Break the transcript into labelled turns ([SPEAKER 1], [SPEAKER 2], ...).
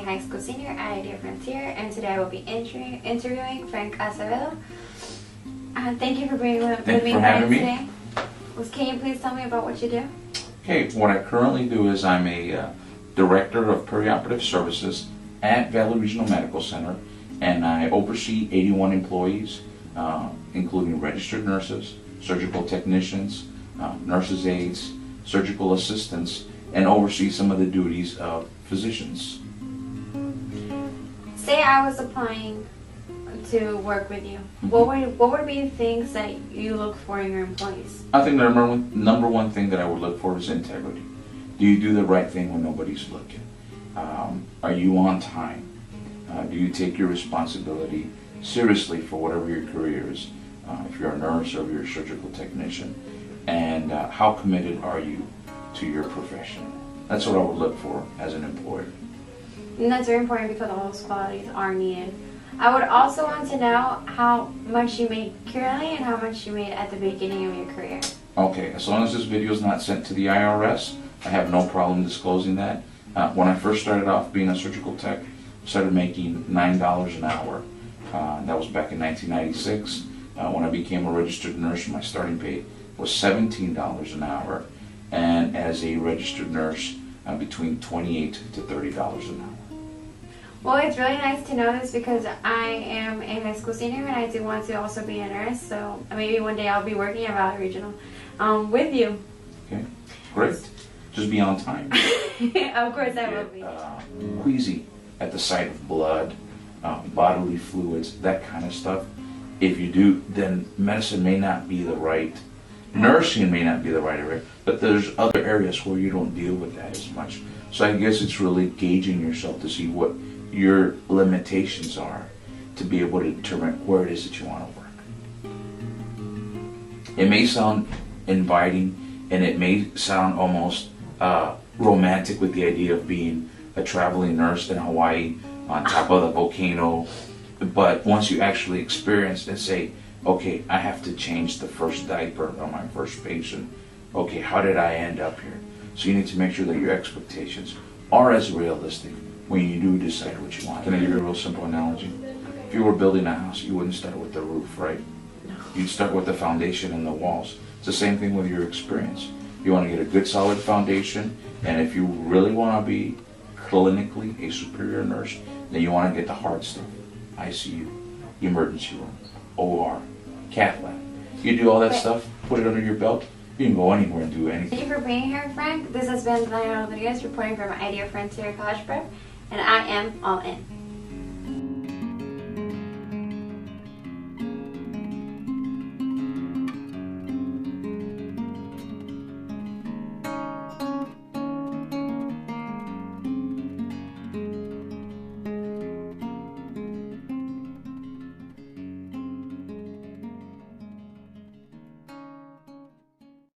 [SPEAKER 1] high school senior at Idea Frontier, and today I will be interviewing Frank Acevedo. Thank you for being with me today. Can you please tell me about what you do?
[SPEAKER 2] Okay, what I currently do is I'm a Director of Perioperative Services at Valley Regional Medical Center, and I oversee 81 employees, including registered nurses, surgical technicians, nurses' aides, surgical assistants, and oversee some of the duties of physicians.
[SPEAKER 1] Say I was applying to work with you. What would be the things that you look for in your employees?
[SPEAKER 2] I think the number one thing that I would look for is integrity. Do you do the right thing when nobody's looking? Are you on time? Do you take your responsibility seriously for whatever your career is? If you're a nurse or if you're a surgical technician, and how committed are you to your profession? That's what I would look for as an employer.
[SPEAKER 1] And that's very important because all those qualities are needed. I would also want to know how much you made currently and how much you made at the beginning of your career.
[SPEAKER 2] Okay, as long as this video is not sent to the IRS, I have no problem disclosing that. When I first started off being a surgical tech, I started making $9 an hour. That was back in 1996. When I became a registered nurse, my starting pay was $17 an hour, and as a registered nurse, between $28 to $30 an hour.
[SPEAKER 1] Well, it's really nice to know this because I am a high school senior and I do want to also be a nurse, so maybe one day I'll be working at Valley Regional with you.
[SPEAKER 2] Okay, great. Just be on time.
[SPEAKER 1] Of course I will be.
[SPEAKER 2] Queasy at the sight of blood, bodily fluids, that kind of stuff. If you do, then medicine may not be the right, nursing may not be the right area, but there's other areas where you don't deal with that as much. So I guess it's really gauging yourself to see what your limitations are to be able to determine where it is that you want to work. It may sound inviting and it may sound almost romantic with the idea of being a traveling nurse in Hawaii on top of the volcano, but once you actually experience and say, okay, I have to change the first diaper on my first patient, okay, how did I end up here? So you need to make sure that your expectations are as realistic when you do decide what you want. Can I give you a real simple analogy? If you were building a house, you wouldn't start with the roof, right?
[SPEAKER 1] No.
[SPEAKER 2] You'd start with the foundation and the walls. It's the same thing with your experience. You want to get a good solid foundation, and if you really want to be clinically a superior nurse, then you want to get the hard stuff. ICU, emergency room, OR, cath lab. You do all that stuff, put it under your belt, you can go anywhere and do anything.
[SPEAKER 1] Thank you for being here, Frank. This has been Dania reporting from Idea Frontier College Prep, and I am all in.